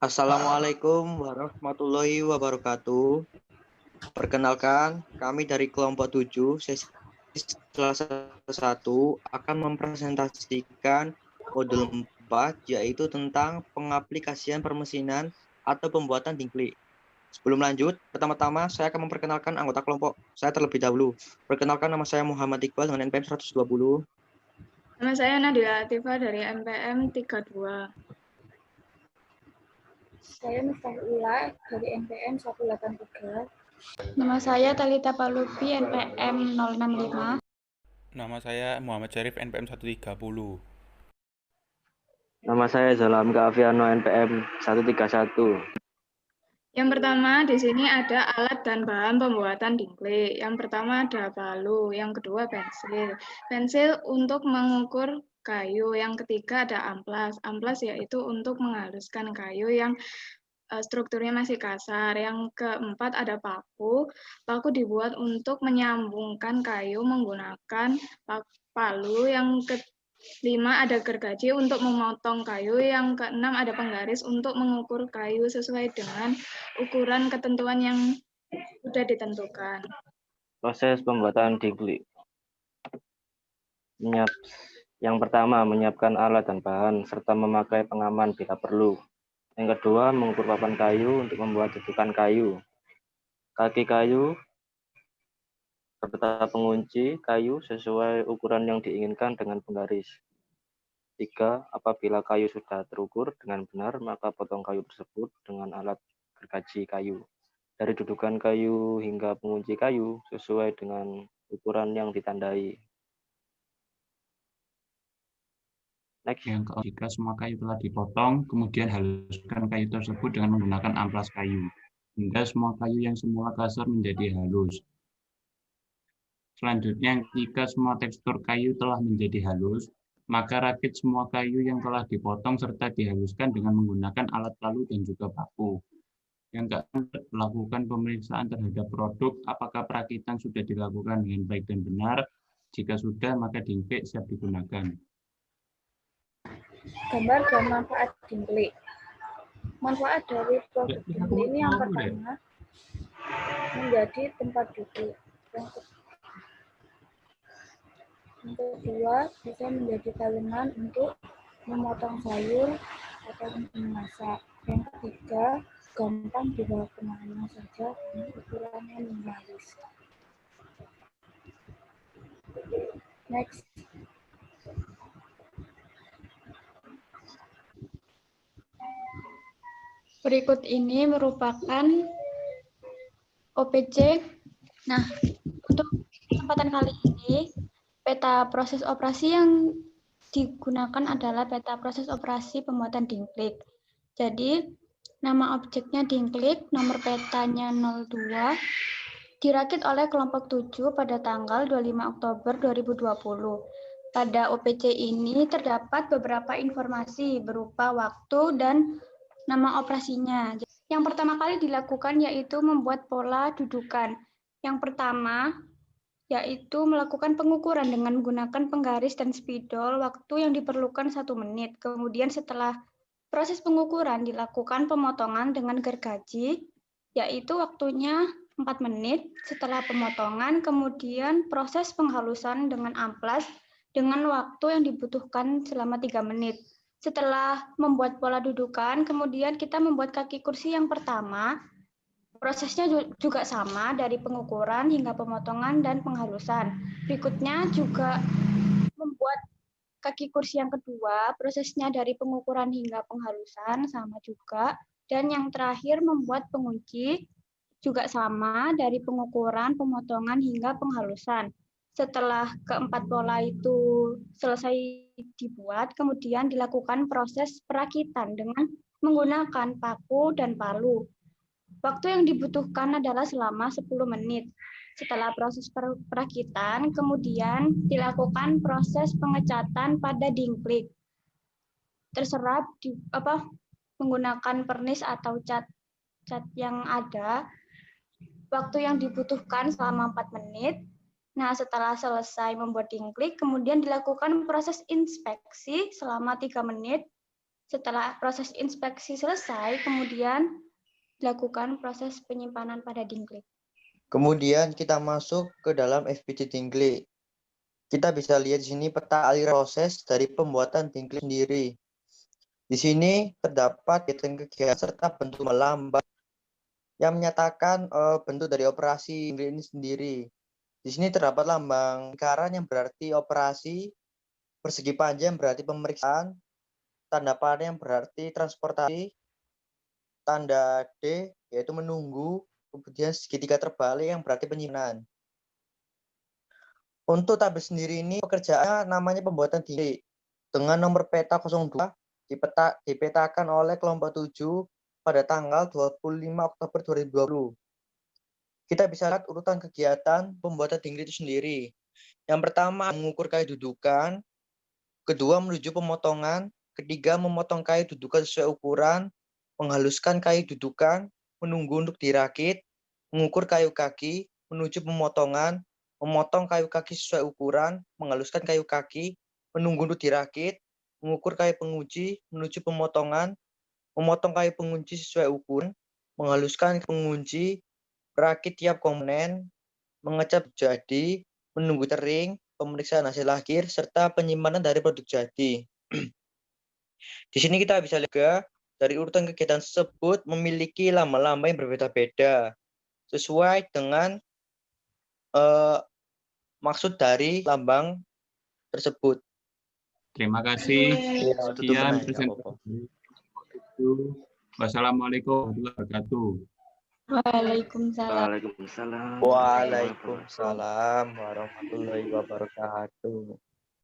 Assalamualaikum warahmatullahi wabarakatuh. Perkenalkan, kami dari kelompok 7, sesi Selasa 1 akan mempresentasikan modul 4, yaitu tentang pengaplikasian permesinan atau pembuatan dingklik. Sebelum lanjut, pertama-tama saya akan memperkenalkan anggota kelompok saya terlebih dahulu. Perkenalkan, nama saya Muhammad Iqbal dengan NPM 120. Nama saya Nadila Latifah dari NPM 32. Saya Miftahullah dari NPM 183. Nama saya Talita Palupi, NPM 065. Nama saya Muhammad Syarif, NPM 130. Nama saya Zalam Kaafiano, NPM 131. Yang pertama, di sini ada alat dan bahan pembuatan dingklik. Yang pertama ada palu, yang kedua pensil. Pensil untuk mengukur kayu. Yang ketiga ada amplas. Amplas yaitu untuk menghaluskan kayu yang strukturnya masih kasar. Yang keempat ada paku. Paku dibuat untuk menyambungkan kayu menggunakan palu. Yang kelima ada gergaji untuk memotong kayu. Yang keenam ada penggaris untuk mengukur kayu sesuai dengan ukuran ketentuan yang sudah ditentukan. Proses pembuatan dingklik. Yang pertama, menyiapkan alat dan bahan serta memakai pengaman bila perlu. Yang kedua, mengukur papan kayu untuk membuat dudukan kayu, kaki kayu, serta pengunci kayu sesuai ukuran yang diinginkan dengan penggaris. 3. Apabila kayu sudah terukur dengan benar, maka potong kayu tersebut dengan alat gergaji kayu. Dari dudukan kayu hingga pengunci kayu sesuai dengan ukuran yang ditandai. Next. Yang keempat, jika semua kayu telah dipotong, kemudian haluskan kayu tersebut dengan menggunakan amplas kayu, hingga semua kayu yang semula kasar menjadi halus. Selanjutnya, jika semua tekstur kayu telah menjadi halus, maka rakit semua kayu yang telah dipotong serta dihaluskan dengan menggunakan alat palu dan juga paku. Yang keempat, melakukan pemeriksaan terhadap produk apakah perakitan sudah dilakukan dengan baik dan benar. Jika sudah, maka dingklik siap digunakan. Gambar dan manfaat dingklik. Manfaat dari produk dingklik ini yang pertama, menjadi tempat duduk. Yang kedua, bisa menjadi talenan untuk memotong sayur atau untuk memasak. Yang ketiga, gampang dibawa kemana saja dan ukurannya minimalis. Next. Berikut ini merupakan OPC. Nah, untuk kesempatan kali ini, peta proses operasi yang digunakan adalah peta proses operasi pembuatan dingklik. Jadi, nama objeknya dingklik, nomor petanya 02, dirakit oleh kelompok 7 pada tanggal 25 Oktober 2020. Pada OPC ini terdapat beberapa informasi berupa waktu dan nama operasinya. Yang pertama kali dilakukan yaitu membuat pola dudukan. Yang pertama yaitu melakukan pengukuran dengan menggunakan penggaris dan spidol waktu yang diperlukan 1 menit. Kemudian setelah proses pengukuran dilakukan pemotongan dengan gergaji, yaitu waktunya 4 menit. Setelah pemotongan, kemudian proses penghalusan dengan amplas dengan waktu yang dibutuhkan selama 3 menit. Setelah membuat pola dudukan, kemudian kita membuat kaki kursi yang pertama. Prosesnya juga sama dari pengukuran hingga pemotongan dan penghalusan. Berikutnya juga membuat kaki kursi yang kedua, prosesnya dari pengukuran hingga penghalusan sama juga. Dan yang terakhir membuat pengunci juga sama dari pengukuran, pemotongan hingga penghalusan. Setelah keempat pola itu selesai dibuat, kemudian dilakukan proses perakitan dengan menggunakan paku dan palu. Waktu yang dibutuhkan adalah selama 10 menit. Setelah proses perakitan, kemudian dilakukan proses pengecatan pada dingklik. Terserah menggunakan pernis atau cat yang ada. Waktu yang dibutuhkan selama 4 menit. Nah, setelah selesai membuat dingklik, kemudian dilakukan proses inspeksi selama 3 menit. Setelah proses inspeksi selesai, kemudian dilakukan proses penyimpanan pada dingklik. Kemudian kita masuk ke dalam FPC dingklik. Kita bisa lihat di sini peta aliran proses dari pembuatan dingklik sendiri. Di sini terdapat kegiatan serta bentuk lambat yang menyatakan bentuk dari operasi dingklik ini sendiri. Di sini terdapat lambang lingkaran yang berarti operasi, persegi panjang berarti pemeriksaan, tanda panah yang berarti transportasi, tanda D yaitu menunggu, kemudian segitiga terbalik yang berarti penyimpanan. Untuk tabel sendiri ini pekerjaannya namanya pembuatan dingklik dengan nomor peta 02 dipetakan oleh kelompok 7 pada tanggal 25 Oktober 2020. Kita bisa lihat urutan kegiatan pembuatan dingklik itu sendiri. Yang pertama mengukur kayu dudukan, kedua menuju pemotongan, ketiga memotong kayu dudukan sesuai ukuran, menghaluskan kayu dudukan, menunggu untuk dirakit, mengukur kayu kaki, menuju pemotongan, memotong kayu kaki sesuai ukuran, menghaluskan kayu kaki, menunggu untuk dirakit, mengukur kayu pengunci, menuju pemotongan, memotong kayu pengunci sesuai ukuran, menghaluskan pengunci, merakit tiap komponen, mengecat jadi, menunggu kering, pemeriksaan hasil akhir, serta penyimpanan dari produk jadi. Di sini kita bisa lihat juga dari urutan kegiatan tersebut memiliki lamba-lamba yang berbeda-beda sesuai dengan maksud dari lambang tersebut. Terima kasih. Ya, Sekian presentasi. Wassalamualaikum warahmatullahi wabarakatuh. Waalaikumsalam. Waalaikumsalam. Waalaikumsalam warahmatullahi wabarakatuh.